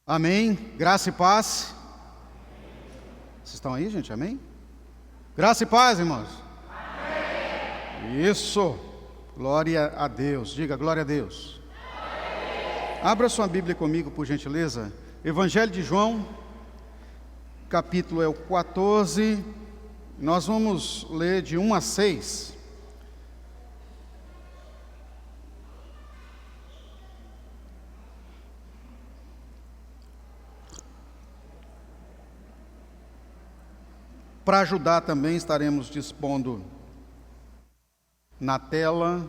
Amém. Graça e paz. Vocês estão aí, gente? Amém? Graça e paz, irmãos. Amém. Isso. Glória a Deus. Diga glória a Deus. Abra sua Bíblia comigo, por gentileza. Evangelho de João, capítulo é o 14. Nós vamos ler de 1 a 6. Para ajudar também, estaremos dispondo na tela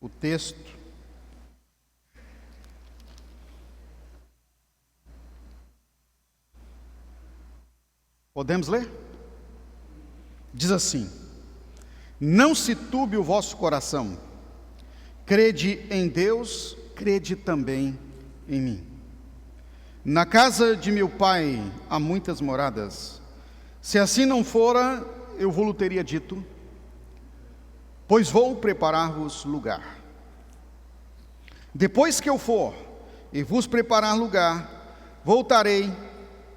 o texto. Podemos ler? Diz assim: Não se turbe o vosso coração, crede em Deus, crede também em mim. Na casa de meu pai há muitas moradas. Se assim não fora, eu vou-lo teria dito, pois vou preparar-vos lugar. Depois que eu for e vos preparar lugar, voltarei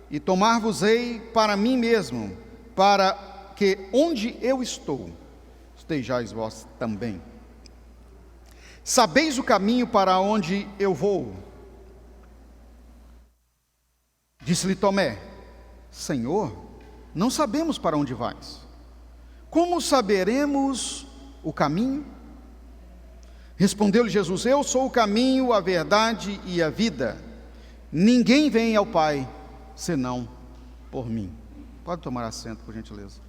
e tomar-vos-ei para mim mesmo, para que onde eu estou, estejais vós também. Sabeis o caminho para onde eu vou? Disse-lhe Tomé: Senhor, não sabemos para onde vais. Como saberemos o caminho? Respondeu-lhe Jesus: Eu sou o caminho, a verdade e a vida. Ninguém vem ao Pai senão por mim. Pode tomar assento, por gentileza.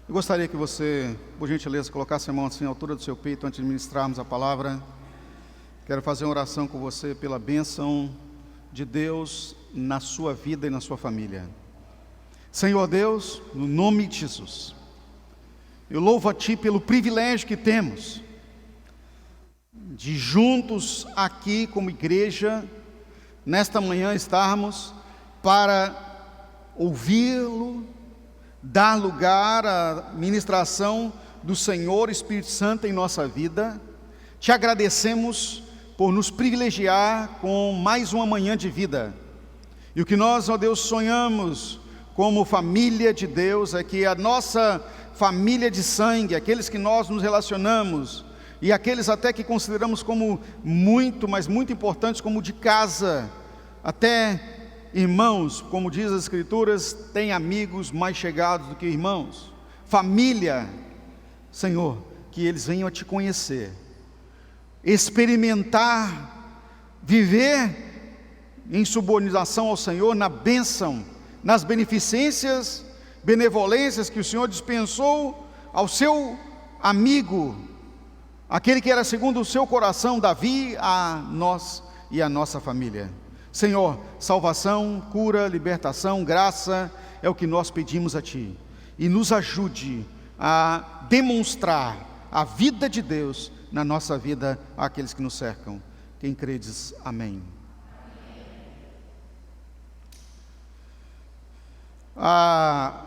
Eu gostaria que você, por gentileza, colocasse a mão assim à altura do seu peito antes de ministrarmos a palavra. Quero fazer uma oração com você pela bênção de Deus na sua vida e na sua família. Senhor Deus, no nome de Jesus, eu louvo a Ti pelo privilégio que temos de juntos aqui como igreja, nesta manhã estarmos para ouvi-lo, dar lugar à ministração do Senhor Espírito Santo em nossa vida. Te agradecemos por nos privilegiar com mais uma manhã de vida. E o que nós, ó Deus, sonhamos como família de Deus é que a nossa família de sangue, aqueles que nós nos relacionamos e aqueles até que consideramos como muito, mas muito importantes, como de casa, até irmãos, como diz as Escrituras, tem amigos mais chegados do que irmãos. Família, Senhor, que eles venham a Te conhecer, experimentar, viver em subordinação ao Senhor, na bênção, nas beneficências, benevolências que o Senhor dispensou ao seu amigo, aquele que era segundo o seu coração, Davi, a nós e a nossa família. Senhor, salvação, cura, libertação, graça, é o que nós pedimos a Ti. E nos ajude a demonstrar a vida de Deus na nossa vida àqueles que nos cercam. Quem crê diz amém. A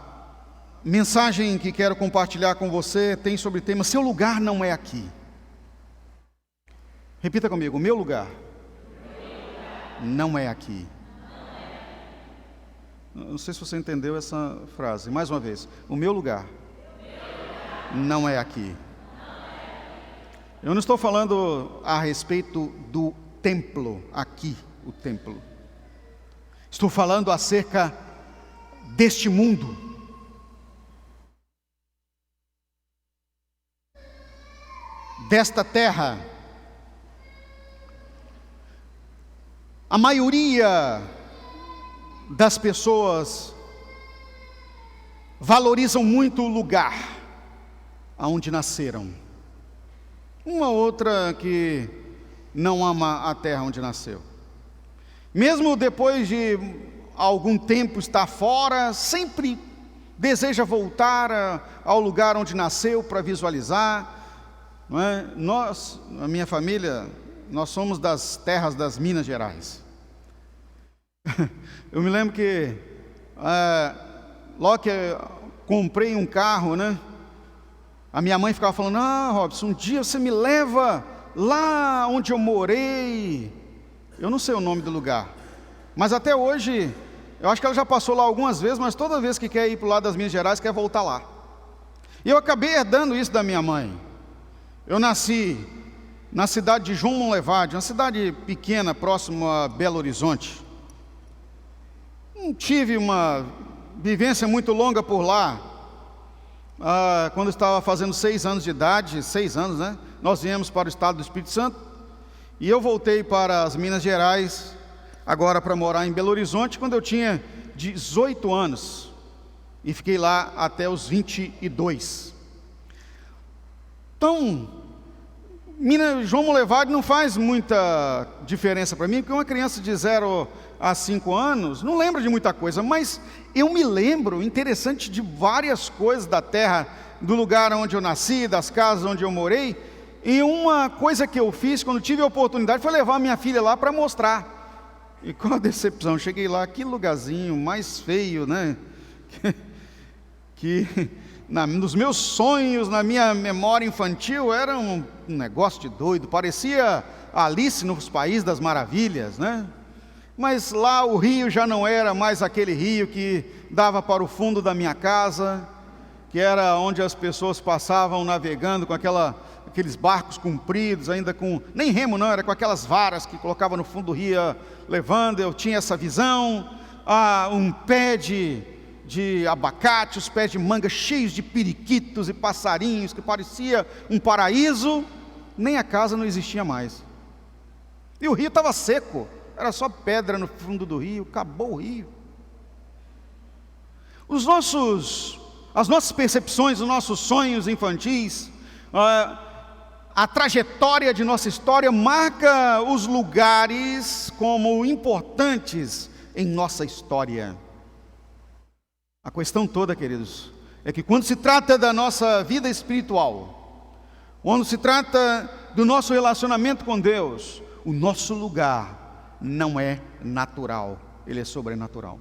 mensagem que quero compartilhar com você tem sobre o tema: seu lugar não é aqui. Repita comigo: meu lugar não é aqui. Não sei se você entendeu essa frase. Mais uma vez: o meu lugar não é aqui. Eu não estou falando a respeito do templo, aqui, o templo. Estou falando acerca deste mundo. Desta terra. A maioria das pessoas valorizam muito o lugar aonde nasceram. Uma outra que não ama a terra onde nasceu. Mesmo depois de algum tempo estar fora, sempre deseja voltar ao lugar onde nasceu para visualizar. Não é? Nós, a minha família, nós somos das terras das Minas Gerais. Eu me lembro que logo que comprei um carro, né? A minha mãe ficava falando: ah, Robson, um dia você me leva lá onde eu morei. Eu não sei o nome do lugar, mas até hoje, eu acho que ela já passou lá algumas vezes, mas toda vez que quer ir para o lado das Minas Gerais, quer voltar lá. E eu acabei herdando isso da minha mãe. Eu nasci na cidade de João Monlevade, uma cidade pequena, próximo a Belo Horizonte. Não tive uma vivência muito longa por lá. Quando eu estava fazendo 6 anos de idade, 6 anos, né? Nós viemos para o estado do Espírito Santo, e eu voltei para as Minas Gerais, agora para morar em Belo Horizonte, quando eu tinha 18 anos, e fiquei lá até os 22. Então, João Monlevade não faz muita diferença para mim, porque uma criança de 0 a 5 anos não lembra de muita coisa, mas eu me lembro, interessante, de várias coisas da terra, do lugar onde eu nasci, das casas onde eu morei. E uma coisa que eu fiz quando tive a oportunidade foi levar minha filha lá para mostrar. E qual a decepção, cheguei lá, que lugarzinho mais feio, né? Nos meus sonhos, na minha memória infantil, era um negócio de doido, parecia Alice nos Países das Maravilhas, né? Mas lá o rio já não era mais aquele rio que dava para o fundo da minha casa, que era onde as pessoas passavam navegando com aqueles barcos compridos, ainda com, nem remo não, era com aquelas varas que colocavam no fundo do rio, levando. Eu tinha essa visão, um pé de abacate, os pés de manga cheios de periquitos e passarinhos, que parecia um paraíso. Nem a casa não existia mais, e o rio estava seco, era só pedra no fundo do rio, acabou o rio. As nossas percepções, os nossos sonhos infantis, a trajetória de nossa história marca os lugares como importantes em nossa história. A questão toda, queridos, é que quando se trata da nossa vida espiritual, quando se trata do nosso relacionamento com Deus, o nosso lugar não é natural, ele é sobrenatural.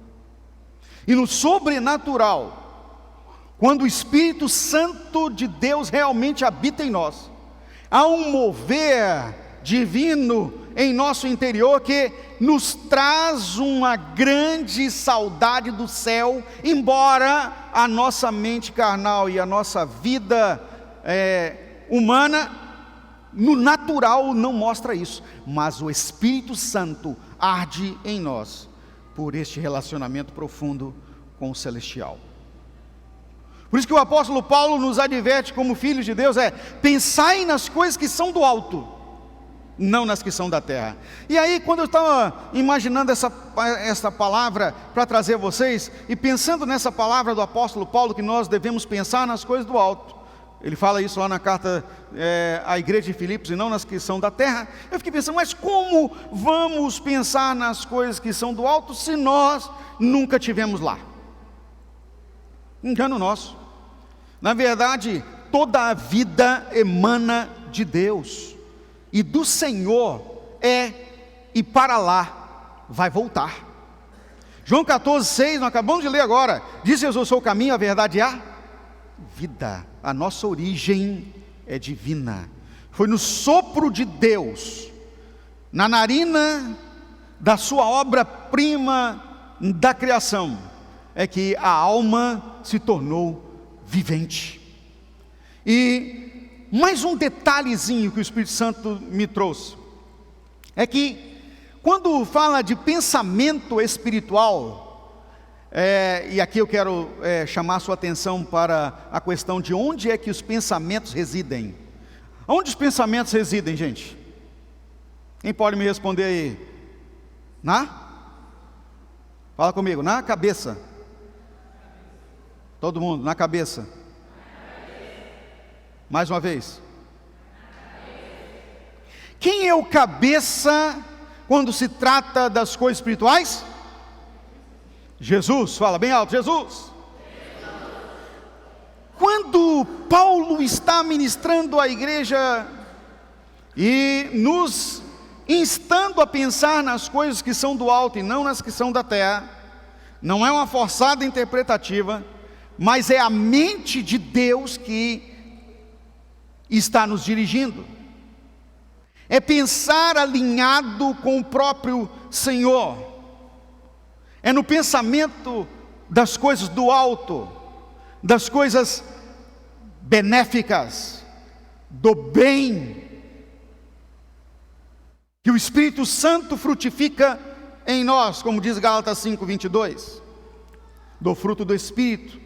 E no sobrenatural, quando o Espírito Santo de Deus realmente habita em nós, há um mover divino em nosso interior que nos traz uma grande saudade do céu, embora a nossa mente carnal e a nossa vida humana, no natural, não mostra isso, mas o Espírito Santo arde em nós por este relacionamento profundo com o celestial. Por isso que o apóstolo Paulo nos adverte como filhos de Deus: pensai nas coisas que são do alto, não nas que são da terra. E aí, quando eu estava imaginando essa palavra para trazer a vocês, e pensando nessa palavra do apóstolo Paulo, que nós devemos pensar nas coisas do alto, ele fala isso lá na carta à igreja de Filipos, e não nas que são da terra. Eu fiquei pensando, mas como vamos pensar nas coisas que são do alto, se nós nunca tivemos lá? Engano nosso. Na verdade, toda a vida emana de Deus, e do Senhor e para lá vai voltar. João 14,6, nós acabamos de ler agora, diz: eu sou o caminho, a verdade e a vida. A nossa origem é divina, foi no sopro de Deus, na narina da sua obra-prima da criação, é que a alma se tornou vivente. E mais um detalhezinho que o Espírito Santo me trouxe, é que quando fala de pensamento espiritual, e aqui eu quero chamar a sua atenção para a questão de onde é que os pensamentos residem. Onde os pensamentos residem, gente? Quem pode me responder aí? Fala comigo, na cabeça. Todo mundo, na cabeça. Mais uma vez. Quem é o cabeça quando se trata das coisas espirituais? Jesus. Fala bem alto: Jesus. Quando Paulo está ministrando à igreja e nos instando a pensar nas coisas que são do alto e não nas que são da terra, não é uma forçada interpretativa, mas é a mente de Deus que está nos dirigindo. É pensar alinhado com o próprio Senhor. É no pensamento das coisas do alto, das coisas benéficas, do bem, que o Espírito Santo frutifica em nós, como diz Gálatas 5:22, do fruto do Espírito,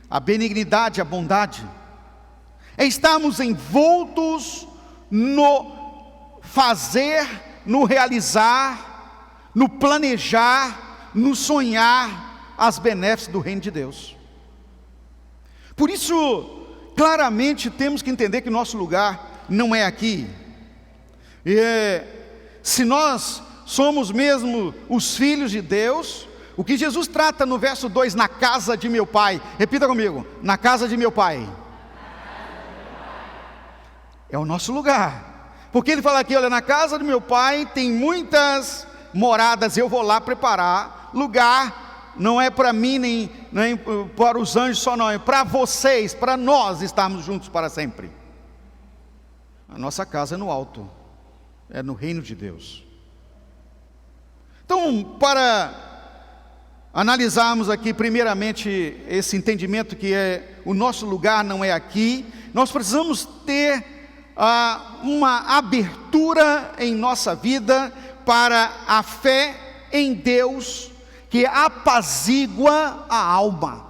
a benignidade, a bondade, é estarmos envoltos no fazer, no realizar, no planejar, no sonhar as benéficas do reino de Deus. Por isso, claramente temos que entender que o nosso lugar não é aqui. Se nós somos mesmo os filhos de Deus, o que Jesus trata no verso 2, na casa de meu pai, repita comigo, na casa de meu pai, é o nosso lugar. Porque ele fala aqui, olha, na casa do meu pai tem muitas moradas, eu vou lá preparar lugar, não é para mim nem para os anjos só não, é para vocês, para nós estarmos juntos para sempre. A nossa casa é no alto, é no reino de Deus. Então, para analisarmos aqui primeiramente esse entendimento que o nosso lugar não é aqui, nós precisamos ter uma abertura em nossa vida para a fé em Deus, que apazigua a alma.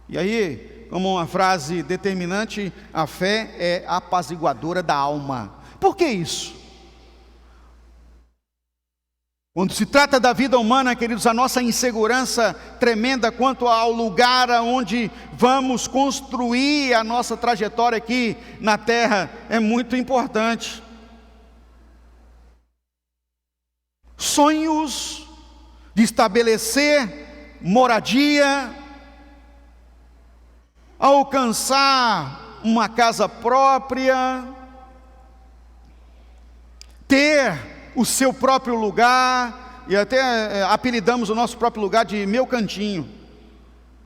E aí, como uma frase determinante, a fé é apaziguadora da alma. Por que isso? Quando se trata da vida humana, queridos, a nossa insegurança tremenda quanto ao lugar onde vamos construir a nossa trajetória aqui na terra é muito importante. Sonhos de estabelecer moradia, alcançar uma casa própria, ter o seu próprio lugar, e até apelidamos o nosso próprio lugar de meu cantinho,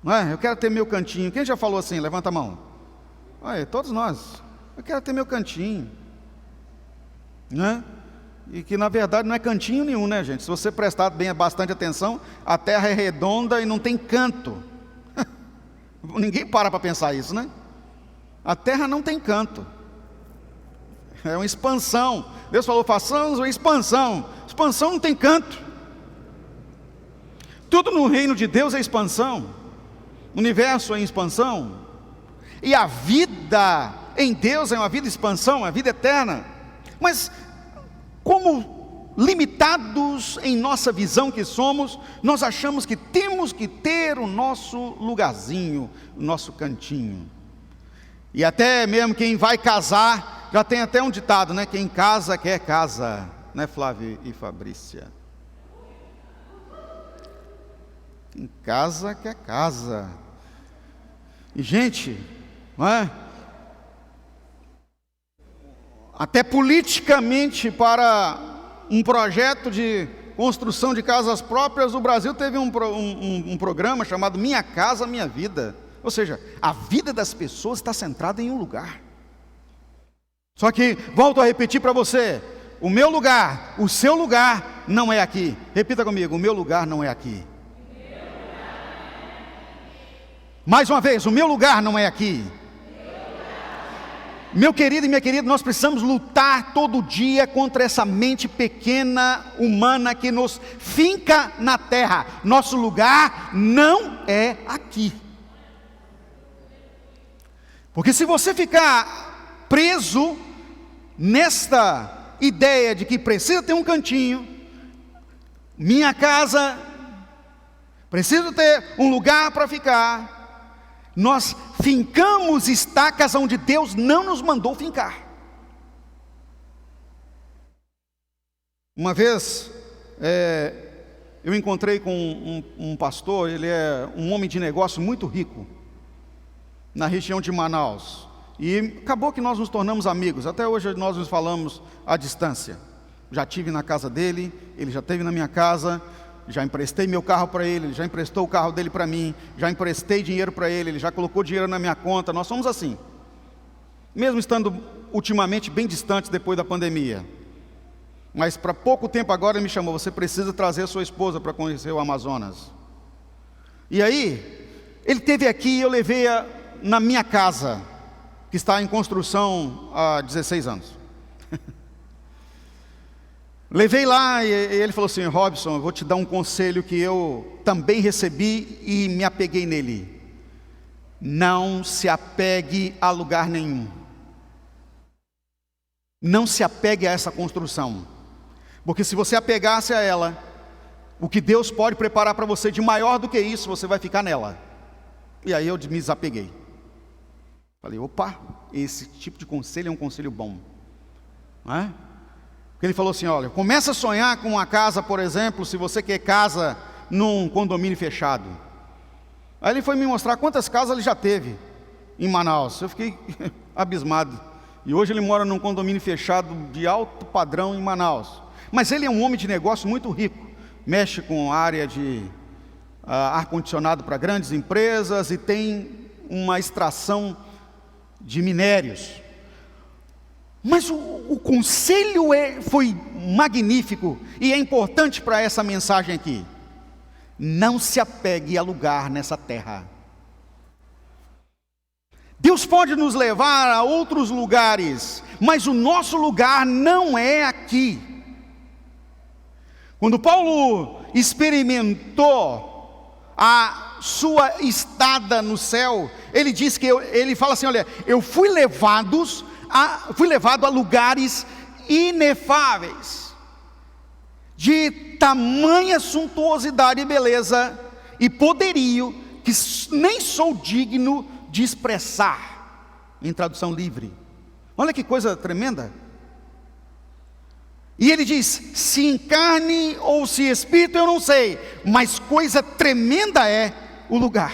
não é? Eu quero ter meu cantinho. Quem já falou assim? Levanta a mão. Olha, todos nós. Eu quero ter meu cantinho, né? E que na verdade não é cantinho nenhum, né, gente? Se você prestar bastante atenção, a terra é redonda e não tem canto. Ninguém para pensar isso, né? A terra não tem canto, é uma expansão. Deus falou, façamos uma expansão. Expansão não tem canto. Tudo no reino de Deus é expansão. O universo é expansão. E a vida em Deus é uma vida de expansão, uma vida eterna. Mas como limitados em nossa visão que somos, nós achamos que temos que ter o nosso lugarzinho, o nosso cantinho. E até mesmo quem vai casar, já tem até um ditado, né? Quem casa quer casa, né, Flávio e Fabrícia? Quem casa quer casa. E gente, não é? Até politicamente, para um projeto de construção de casas próprias, o Brasil teve um programa chamado Minha Casa Minha Vida. Ou seja, a vida das pessoas está centrada em um lugar. Só que, volto a repetir para você, o meu lugar, o seu lugar não é aqui. Repita comigo, o meu lugar não é aqui. Mais uma vez, o meu lugar não é aqui. Meu querido e minha querida, nós precisamos lutar todo dia contra essa mente pequena, humana, que nos finca na terra. Nosso lugar não é aqui. Porque se você ficar preso nesta ideia de que precisa ter um cantinho, minha casa, preciso ter um lugar para ficar, nós fincamos estacas onde Deus não nos mandou fincar. Uma vez, eu encontrei com um pastor, ele é um homem de negócio muito rico, na região de Manaus, e acabou que nós nos tornamos amigos. Até hoje nós nos falamos à distância. Já estive na casa dele, ele já esteve na minha casa, já emprestei meu carro para ele, ele já emprestou o carro dele para mim, já emprestei dinheiro para ele, ele já colocou dinheiro na minha conta. Nós somos assim, mesmo estando ultimamente bem distantes depois da pandemia. Mas para pouco tempo agora ele me chamou: você precisa trazer a sua esposa para conhecer o Amazonas. E aí, ele esteve aqui e eu levei-a na minha casa, que está em construção há 16 anos. Levei lá e ele falou assim: Robson, eu vou te dar um conselho que eu também recebi e me apeguei nele. Não se apegue a lugar nenhum. Não se apegue a essa construção. Porque se você apegar-se a ela, o que Deus pode preparar para você de maior do que isso, você vai ficar nela. E aí eu me desapeguei. Falei: opa, esse tipo de conselho é um conselho bom, não é? Porque ele falou assim: olha, começa a sonhar com uma casa, por exemplo, se você quer casa num condomínio fechado. Aí ele foi me mostrar quantas casas ele já teve em Manaus. Eu fiquei abismado. E hoje ele mora num condomínio fechado de alto padrão em Manaus. Mas ele é um homem de negócio muito rico. Mexe com a área de ar-condicionado para grandes empresas e tem uma extração de minérios. Mas o conselho foi magnífico e é importante para essa mensagem aqui. Não se apegue a lugar nessa terra. Deus pode nos levar a outros lugares, mas o nosso lugar não é aqui. Quando Paulo experimentou a sua estada no céu, ele diz que ele fala assim: olha, eu fui levado a lugares inefáveis, de tamanha suntuosidade e beleza e poderio, que nem sou digno de expressar, em tradução livre. Olha que coisa tremenda. E ele diz: se em carne ou se espírito eu não sei, mas coisa tremenda é o lugar.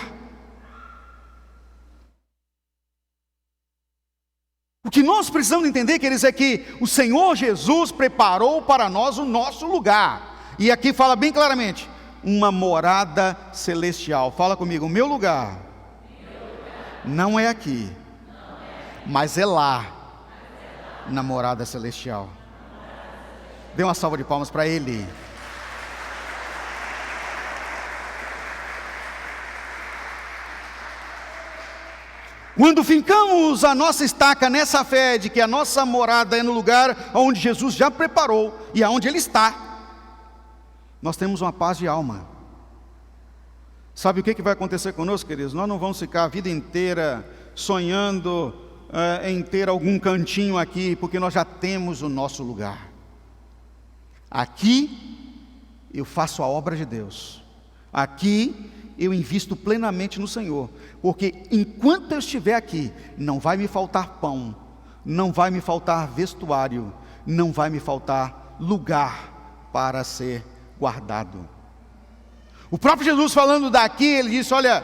O que nós precisamos entender, queridos, é que o Senhor Jesus preparou para nós o nosso lugar. E aqui fala bem claramente: uma morada celestial. Fala comigo: o meu lugar não é aqui, mas é lá, na morada celestial. Dê uma salva de palmas para Ele. Quando fincamos a nossa estaca nessa fé de que a nossa morada é no lugar onde Jesus já preparou e aonde Ele está, nós temos uma paz de alma. Sabe o que vai acontecer conosco, queridos? Nós não vamos ficar a vida inteira sonhando em ter algum cantinho aqui, porque nós já temos o nosso lugar. Aqui eu faço a obra de Deus. Aqui eu invisto plenamente no Senhor, porque enquanto eu estiver aqui, não vai me faltar pão, não vai me faltar vestuário, não vai me faltar lugar para ser guardado. O próprio Jesus, falando daqui, ele disse: olha,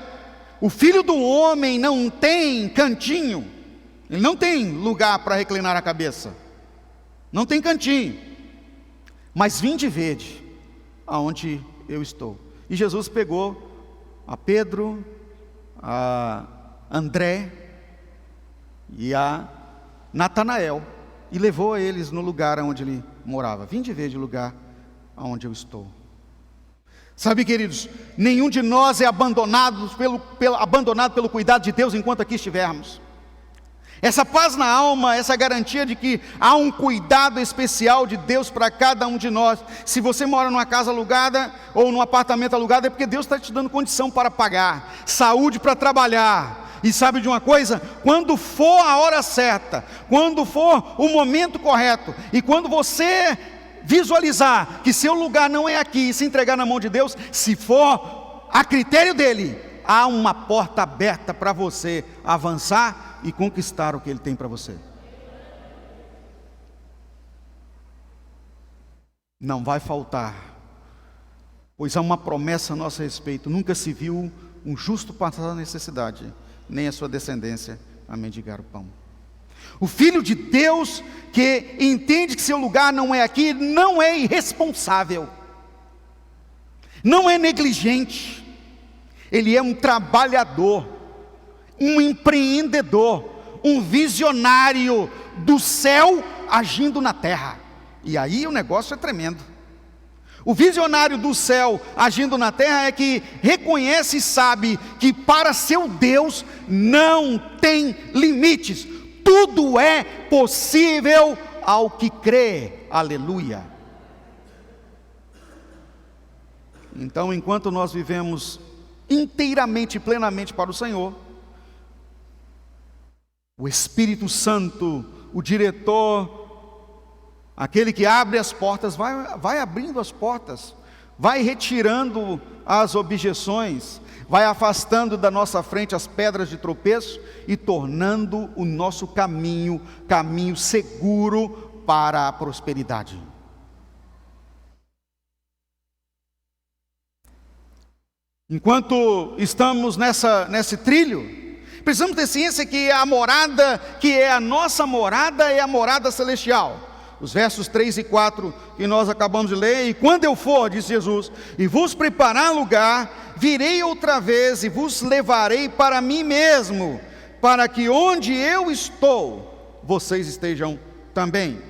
o Filho do Homem não tem cantinho, ele não tem lugar para reclinar a cabeça, não tem cantinho, mas vinde e vede aonde eu estou. E Jesus pegou a Pedro, a André e a Natanael e levou eles no lugar onde ele morava. Vinde ver de lugar onde eu estou. Sabe, queridos, nenhum de nós é abandonado pelo cuidado de Deus enquanto aqui estivermos. Essa paz na alma, essa garantia de que há um cuidado especial de Deus para cada um de nós. Se você mora numa casa alugada ou num apartamento alugado, é porque Deus está te dando condição para pagar, saúde para trabalhar. E sabe de uma coisa? Quando for a hora certa, quando for o momento correto, e quando você visualizar que seu lugar não é aqui, e se entregar na mão de Deus, se for a critério dele, há uma porta aberta para você avançar e conquistar o que Ele tem para você. Não vai faltar, pois há uma promessa a nosso respeito: nunca se viu um justo passar necessidade, nem a sua descendência a mendigar o pão. O Filho de Deus, que entende que seu lugar não é aqui, não é irresponsável. não é negligente, ele é um trabalhador, um empreendedor, um visionário do céu agindo na terra. E aí o negócio é tremendo. O visionário do céu agindo na terra é que reconhece e sabe que para seu Deus não tem limites. Tudo é possível ao que crê. Aleluia. Então, enquanto nós vivemos inteiramente e plenamente para o Senhor, o Espírito Santo, o diretor, aquele que abre as portas, vai abrindo as portas, vai retirando as objeções, vai afastando da nossa frente as pedras de tropeço e tornando o nosso caminho seguro para a prosperidade. Enquanto estamos nesse trilho, precisamos ter ciência que a morada, que é a nossa morada, é a morada celestial. Os versos 3 e 4 que nós acabamos de ler: e quando eu for, disse Jesus, e vos preparar lugar, virei outra vez e vos levarei para mim mesmo, para que onde eu estou, vocês estejam também.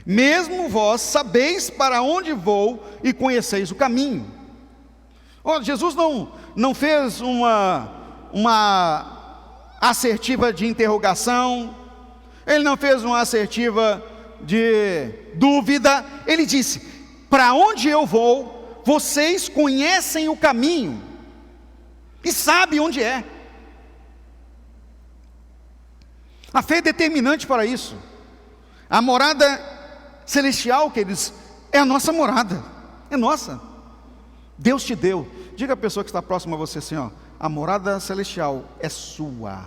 Mesmo vós sabeis para onde vou e conheceis o caminho. Jesus não fez uma assertiva de interrogação, ele não fez uma assertiva de dúvida, ele disse: para onde eu vou, vocês conhecem o caminho e sabem onde é. A fé é determinante para isso. A morada celestial, queridos, é a nossa morada, é nossa. Deus te deu. Diga à pessoa que está próxima a você assim, ó: a morada celestial é sua.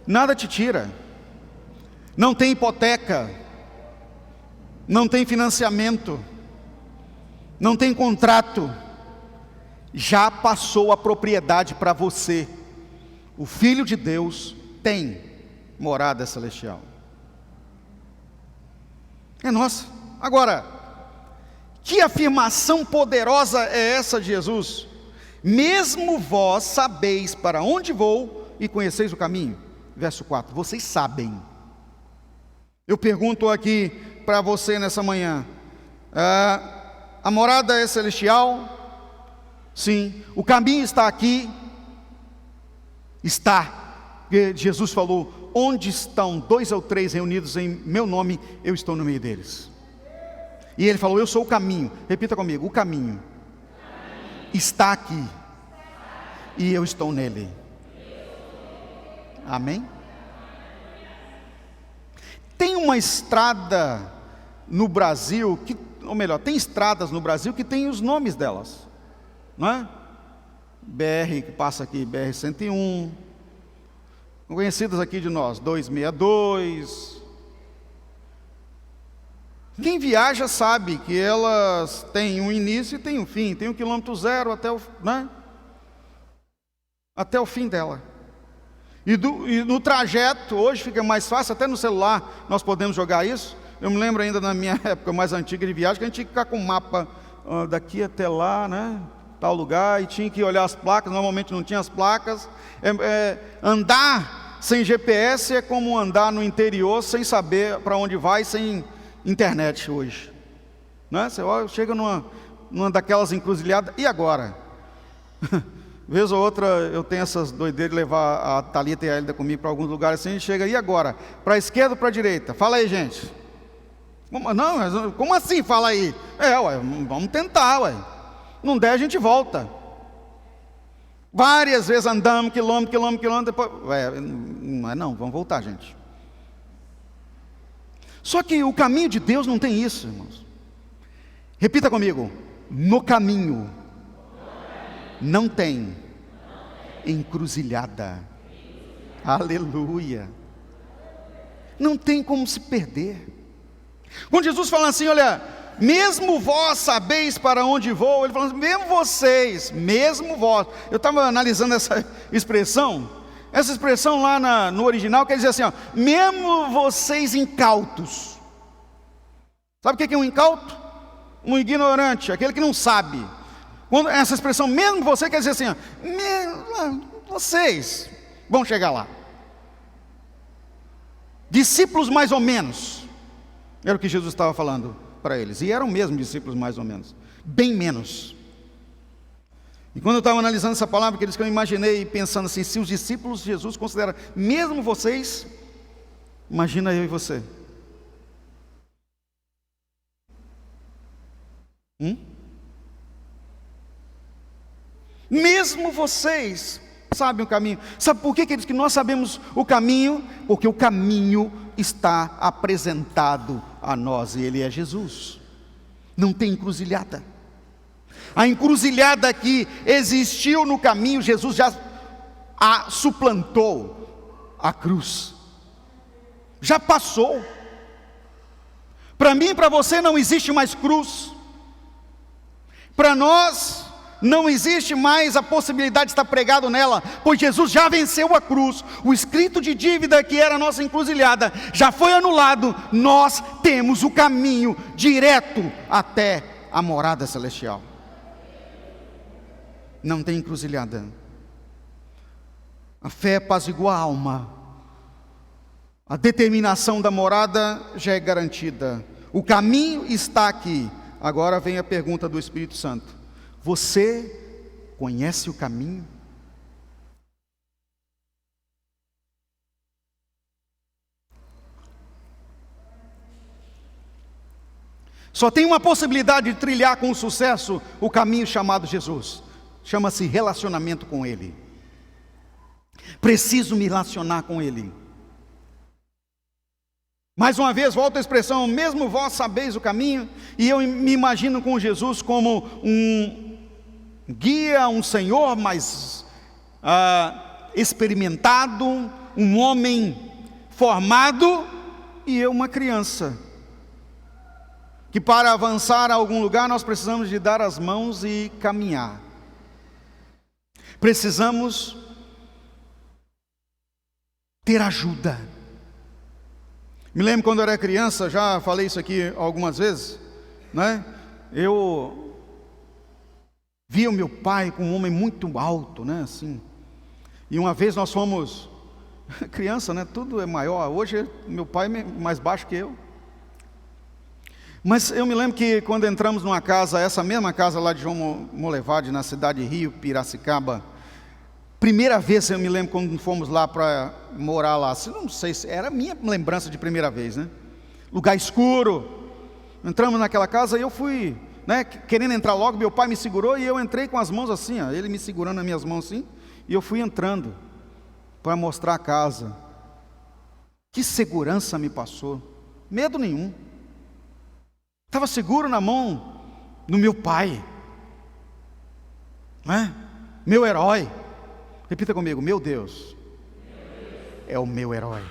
Nada te tira. Não tem hipoteca, não tem financiamento, não tem contrato. Já passou a propriedade para você. O Filho de Deus tem morada celestial. É nossa. Agora, que afirmação poderosa é essa de Jesus? Mesmo vós sabeis para onde vou e conheceis o caminho. Verso 4, vocês sabem. Eu pergunto aqui para você nessa manhã, a morada é celestial? Sim. O caminho está aqui? Está. Jesus falou: onde estão 2 ou 3 reunidos em meu nome, eu estou no meio deles. E ele falou: eu sou o caminho. Repita comigo: o caminho está aqui e eu estou nele. Amém? Tem uma estrada no Brasil, ou melhor, tem estradas no Brasil que tem os nomes delas, não é? BR, que passa aqui, BR-101, conhecidas aqui de nós, 262. Quem viaja sabe que elas têm um início e têm um fim, tem um quilômetro zero até até o fim dela. E no trajeto, hoje fica mais fácil, até no celular nós podemos jogar isso. Eu me lembro ainda na minha época mais antiga de viagem, que a gente tinha que ficar com um mapa daqui até lá, né? Tal lugar, e tinha que olhar as placas. Normalmente não tinha as placas. Andar sem GPS é como andar no interior sem saber para onde vai, sem internet hoje, né? Você chega numa daquelas encruzilhadas, e agora? Vez ou outra eu tenho essas doideiras de levar a Thalita e a Elida comigo para alguns lugares assim, e chega: e agora? Para a esquerda ou para a direita? Fala aí, gente. Não, como assim? Fala aí. Vamos tentar, não der a gente volta. Várias vezes andamos, quilômetro, depois, não, vamos voltar, gente. Só que o caminho de Deus não tem isso, irmãos. Repita comigo: no caminho não tem encruzilhada. Aleluia. Não tem como se perder. Quando Jesus fala assim, olha, mesmo vós sabeis para onde vou, ele fala assim, mesmo vocês, mesmo vós. Eu estava analisando essa expressão lá no original quer dizer assim, ó, mesmo vocês incautos. Sabe o que é um incauto? Um ignorante, aquele que não sabe. Quando essa expressão, mesmo você, quer dizer assim, vocês vão chegar lá. Discípulos mais ou menos, era o que Jesus estava falando para eles, e eram mesmo discípulos mais ou menos, bem menos. E quando eu estava analisando essa palavra, que eu imaginei pensando assim, se os discípulos de Jesus consideram, mesmo vocês, imagina eu e você. Mesmo vocês sabem o caminho. Sabe por quê, queridos, que nós sabemos o caminho? Porque o caminho está apresentado a nós, e ele é Jesus. Não tem encruzilhada. A encruzilhada que existiu no caminho, Jesus já a suplantou. A cruz já passou. Para mim e para você não existe mais cruz. Para nós não existe mais a possibilidade de estar pregado nela, pois Jesus já venceu a cruz. O escrito de dívida que era a nossa encruzilhada já foi anulado. Nós temos o caminho direto até a morada celestial. Não tem encruzilhada. A fé apazigua a alma. A determinação da morada já é garantida. O caminho está aqui. Agora vem a pergunta do Espírito Santo: você conhece o caminho? Só tem uma possibilidade de trilhar com sucesso o caminho chamado Jesus. Chama-se relacionamento com Ele. Preciso me relacionar com Ele. Mais uma vez, volta a expressão, mesmo vós sabeis o caminho, e eu me imagino com Jesus como um guia, um senhor mais experimentado, um homem formado, e eu uma criança, que para avançar a algum lugar nós precisamos de dar as mãos e caminhar. Precisamos ter ajuda. Me lembro quando eu era criança, já falei isso aqui algumas vezes, né? Eu via o meu pai com um homem muito alto, né? Assim. E uma vez nós fomos, criança, né? Tudo é maior. Hoje meu pai é mais baixo que eu. Mas eu me lembro que quando entramos numa casa, essa mesma casa lá de João Molevade, na cidade de Rio, Piracicaba, primeira vez eu me lembro quando fomos lá para morar lá, não sei se era a minha lembrança de primeira vez, né? Lugar escuro, entramos naquela casa e eu fui, né, querendo entrar logo, meu pai me segurou e eu entrei com as mãos assim, ó, ele me segurando nas minhas mãos assim, e eu fui entrando para mostrar a casa. Que segurança me passou, medo nenhum, estava seguro na mão do meu pai, né? Meu herói. Repita comigo: meu Deus é o meu herói.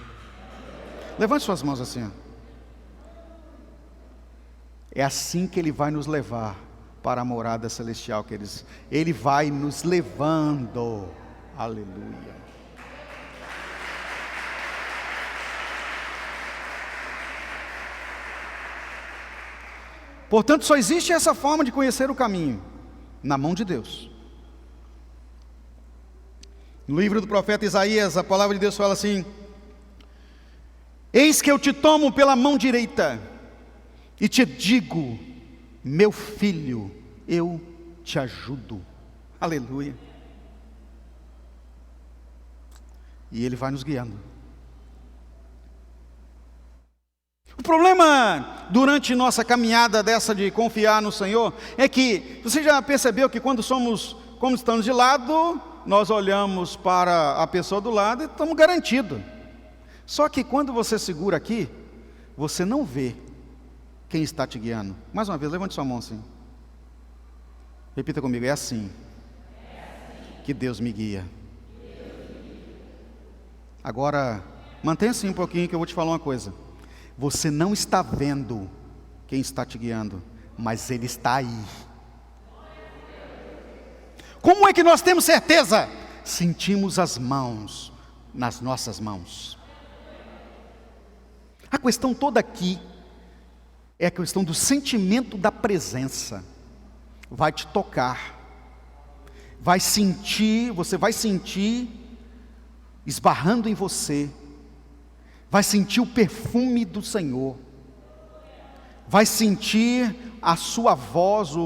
Levante suas mãos assim, ó. É assim que Ele vai nos levar para a morada celestial, queridos. Ele vai nos levando. Aleluia. Portanto, só existe essa forma de conhecer o caminho, na mão de Deus. No livro do profeta Isaías, a palavra de Deus fala assim: eis que eu te tomo pela mão direita e te digo, meu filho, eu te ajudo. Aleluia. E Ele vai nos guiando. O problema durante nossa caminhada dessa de confiar no Senhor é que, você já percebeu que quando estamos de lado, nós olhamos para a pessoa do lado e estamos garantidos. Só que quando você segura aqui, você não vê quem está te guiando. Mais uma vez, levante sua mão assim. Repita comigo: é assim que Deus me guia. Agora, mantenha assim um pouquinho que eu vou te falar uma coisa. Você não está vendo quem está te guiando, mas Ele está aí. Como é que nós temos certeza? Sentimos as mãos nas nossas mãos. A questão toda aqui É a questão do sentimento da presença. Vai te tocar, vai sentir, você vai sentir esbarrando em você, vai sentir o perfume do Senhor, vai sentir a sua voz,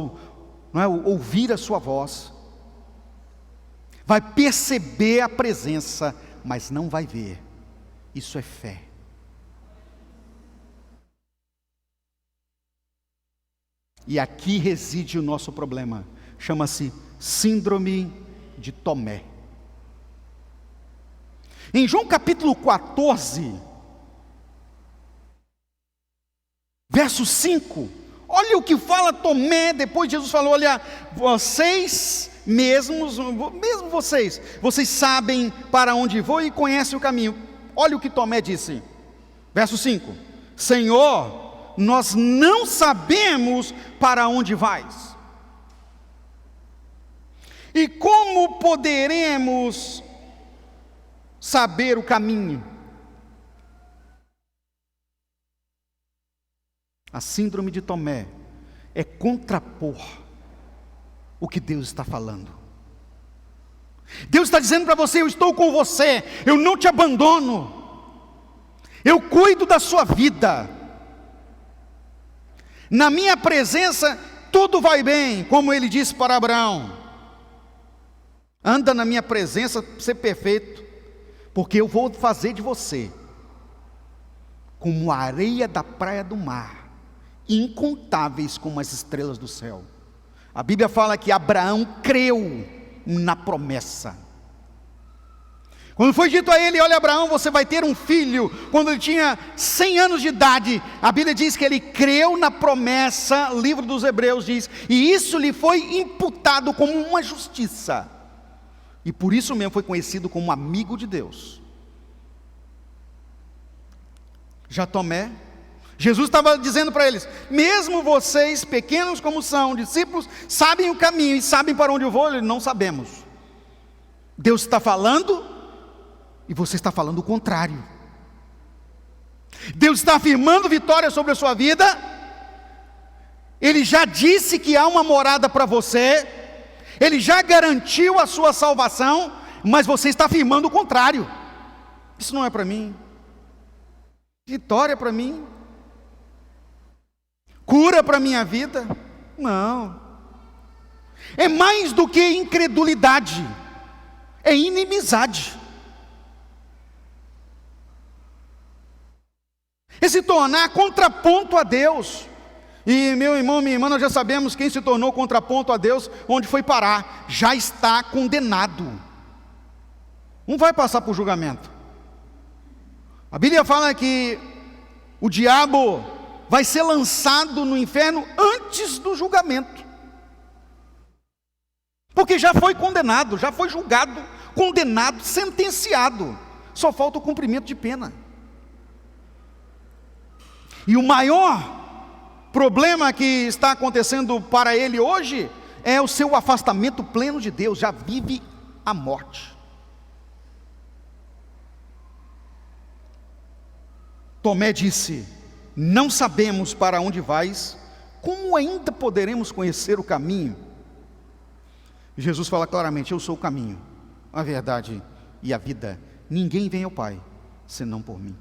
ouvir a sua voz, vai perceber a presença, mas não vai ver. Isso é fé. E aqui reside o nosso problema, chama-se síndrome de Tomé. Em João capítulo 14, verso 5, olha o que fala Tomé, depois Jesus falou, olha, vocês mesmos, vocês sabem para onde vou e conhecem o caminho. Olha o que Tomé disse, verso 5, Senhor, nós não sabemos para onde vais, e como poderemos saber o caminho? A síndrome de Tomé é contrapor o que Deus está falando. Deus está dizendo para você, eu estou com você, eu não te abandono, eu cuido da sua vida, na minha presença tudo vai bem, como ele disse para Abraão, anda na minha presença, ser perfeito, porque eu vou fazer de você como a areia da praia do mar, incontáveis como as estrelas do céu. A Bíblia fala que Abraão creu na promessa. Quando foi dito a ele, olha Abraão, você vai ter um filho, quando ele tinha 100 anos de idade, a Bíblia diz que ele creu na promessa, o livro dos Hebreus diz, e isso lhe foi imputado como uma justiça, e por isso mesmo foi conhecido como amigo de Deus. Já Tomé, Jesus estava dizendo para eles, mesmo vocês, pequenos como são, discípulos, sabem o caminho e sabem para onde eu vou, eles não sabemos. Deus está falando, e você está falando o contrário. Deus está afirmando vitória sobre a sua vida, Ele já disse que há uma morada para você, Ele já garantiu a sua salvação, mas você está afirmando o contrário. Isso não é para mim, vitória para mim, cura para a minha vida, não. É mais do que incredulidade, é inimizade. É se tornar contraponto a Deus. E meu irmão, minha irmã, nós já sabemos quem se tornou contraponto a Deus, onde foi parar, já está condenado, não vai passar por julgamento. A Bíblia fala que o diabo vai ser lançado no inferno antes do julgamento, porque já foi condenado, já foi julgado, condenado, sentenciado, só falta o cumprimento de pena. E o maior problema que está acontecendo para ele hoje é o seu afastamento pleno de Deus, já vive a morte. Tomé disse, não sabemos para onde vais, como ainda poderemos conhecer o caminho? Jesus fala claramente, eu sou o caminho, a verdade e a vida, ninguém vem ao Pai, senão por mim.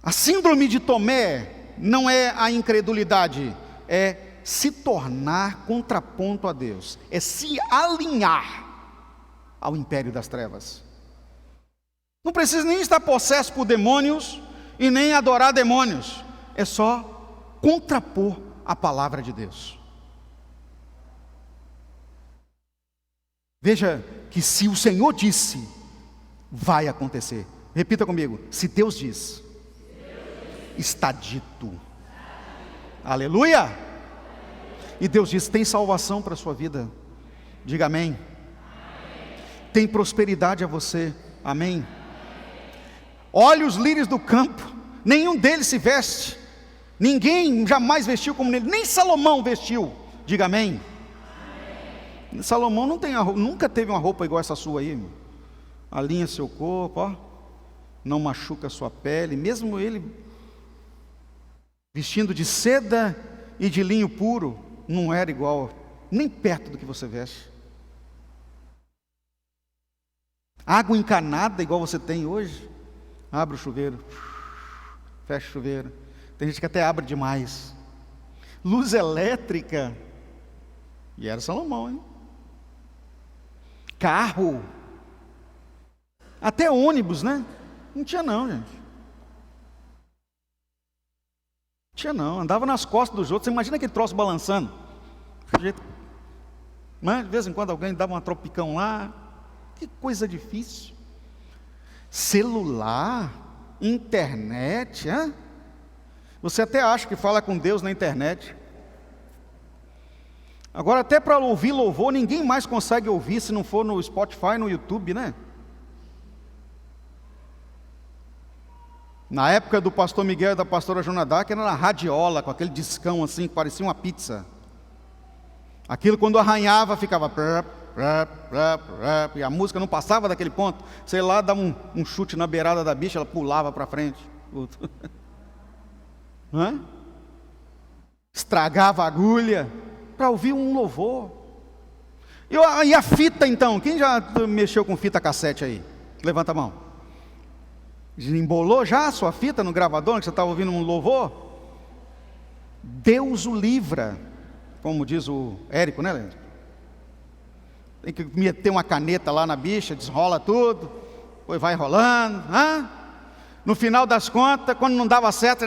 A síndrome de Tomé não é a incredulidade, é se tornar contraponto a Deus, é se alinhar ao império das trevas. Não precisa nem estar possesso por demônios e nem adorar demônios, é só contrapor a palavra de Deus. Veja que se o Senhor disse, vai acontecer. Repita comigo, se Deus diz, está dito. Aleluia! E Deus diz, tem salvação para a sua vida. Diga amém. Tem prosperidade a você. Amém. Olhe os lírios do campo, nenhum deles se veste, ninguém jamais vestiu como ele, nem Salomão vestiu. Diga amém. Salomão não tem nunca teve uma roupa igual essa sua aí, irmão. Alinha seu corpo, ó, não machuca a sua pele, mesmo ele vestindo de seda e de linho puro, não era igual, nem perto do que você veste. Água encanada igual você tem hoje, abre o chuveiro, fecha o chuveiro, tem gente que até abre demais. Luz elétrica, e era Salomão, hein? Carro, até ônibus, né? Não tinha não, gente. Não tinha não, andava nas costas dos outros. Você imagina aquele troço balançando. Mas de vez em quando alguém dava uma tropicão lá. Que coisa difícil. Celular, internet, hein? Você até acha que fala com Deus na internet. Agora até para ouvir louvor, ninguém mais consegue ouvir se não for no Spotify, no YouTube, né? Na época do pastor Miguel e da pastora Jonadá, que era na radiola, com aquele discão assim, que parecia uma pizza. Aquilo quando arranhava, ficava... E a música não passava daquele ponto. Sei lá, dava um chute na beirada da bicha, ela pulava para frente. Hã? Estragava a agulha para ouvir um louvor. E a fita então? Quem já mexeu com fita cassete aí? Levanta a mão. Embolou já a sua fita no gravador, que você estava ouvindo um louvor? Deus o livra, como diz o Érico, né, Leandro? Tem que meter uma caneta lá na bicha, desrola tudo, depois vai rolando, No final das contas, quando não dava certo,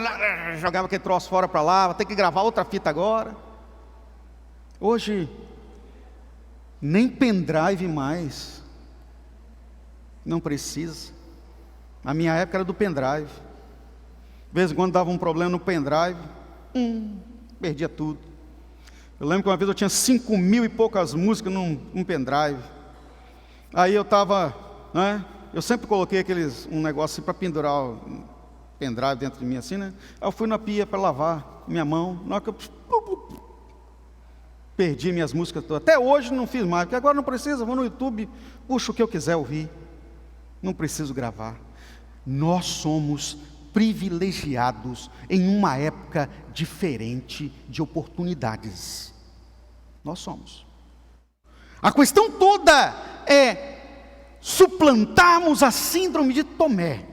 jogava aquele troço fora para lá, vou ter que gravar outra fita agora. Hoje, nem pendrive mais, não precisa. A minha época era do pendrive. De vez em quando dava um problema no pendrive, perdia tudo. Eu lembro que uma vez eu tinha 5.000 e poucas músicas num pendrive. Aí eu estava, né? Eu sempre coloquei um negócio assim para pendurar o pendrive dentro de mim assim, né? Aí eu fui na pia para lavar minha mão. Na hora que eu perdi minhas músicas todas. Até hoje não fiz mais, porque agora não precisa, vou no YouTube, puxo o que eu quiser ouvir. Não preciso gravar. Nós somos privilegiados em uma época diferente de oportunidades. Nós somos. A questão toda é suplantarmos a síndrome de Tomé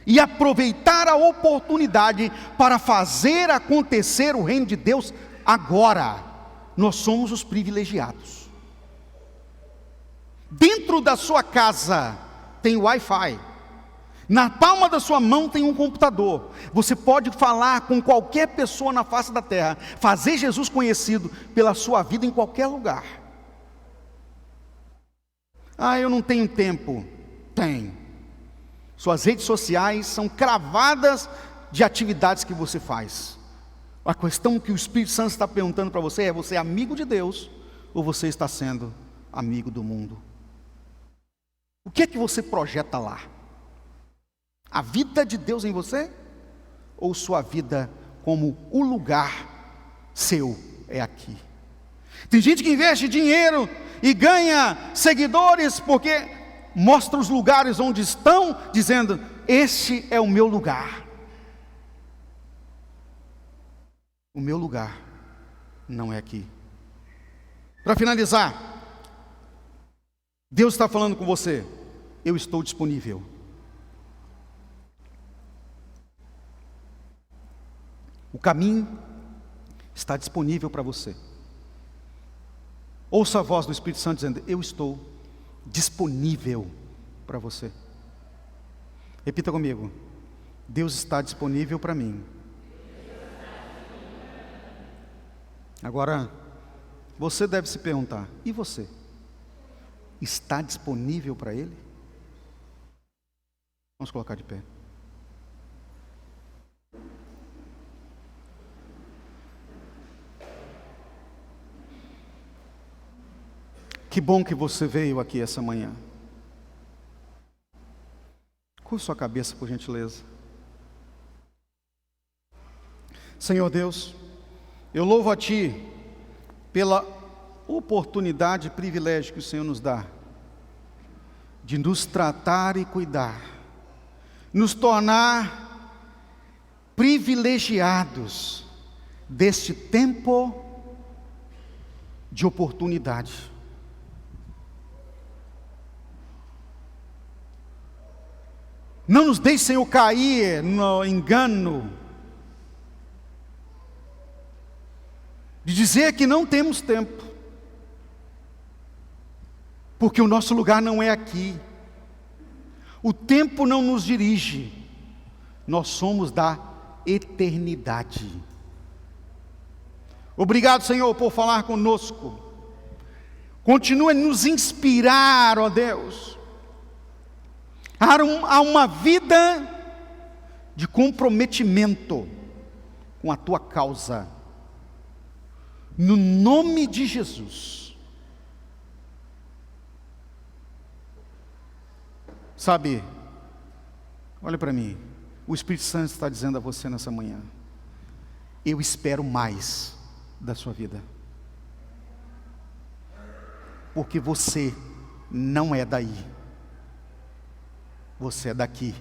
e aproveitar a oportunidade para fazer acontecer o reino de Deus agora. Nós somos os privilegiados. Dentro da sua casa tem Wi-Fi. Na palma da sua mão tem um computador. Você pode falar com qualquer pessoa na face da terra, fazer Jesus conhecido pela sua vida em qualquer lugar. Eu não tenho tempo. Tem. Suas redes sociais são cravadas de atividades que você faz. A questão que o Espírito Santo está perguntando para você é: você é amigo de Deus ou você está sendo amigo do mundo? O que é que você projeta lá? A vida de Deus em você? Ou sua vida como o lugar seu é aqui? Tem gente que investe dinheiro e ganha seguidores porque mostra os lugares onde estão, dizendo: este é o meu lugar. O meu lugar não é aqui. Para finalizar, Deus está falando com você: eu estou disponível. O caminho está disponível para você. Ouça a voz do Espírito Santo dizendo: eu estou disponível para você. Repita comigo: Deus está disponível para mim. Agora, você deve se perguntar: e você? Está disponível para Ele? Vamos colocar de pé. Que bom que você veio aqui essa manhã. Curva sua cabeça, por gentileza. Senhor Deus, eu louvo a Ti pela oportunidade e privilégio que o Senhor nos dá de nos tratar e cuidar nos tornar privilegiados deste tempo de oportunidade. Não nos deixe, Senhor, cair no engano de dizer que não temos tempo, porque o nosso lugar não é aqui. O tempo não nos dirige, nós somos da eternidade. Obrigado, Senhor, por falar conosco. Continua a nos inspirar, ó Deus, a uma vida de comprometimento com a Tua causa. No nome de Jesus. Sabe, olha para mim, o Espírito Santo está dizendo a você nessa manhã: eu espero mais da sua vida, porque você não é daí, você é daqui.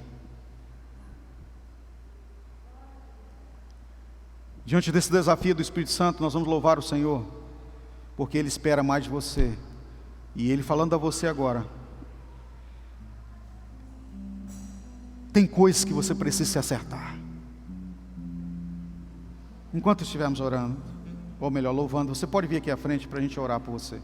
Diante desse desafio do Espírito Santo, nós vamos louvar o Senhor, porque Ele espera mais de você. E Ele falando a você agora: tem coisas que você precisa se acertar. Enquanto estivermos orando, ou melhor, louvando, você pode vir aqui à frente para a gente orar por você.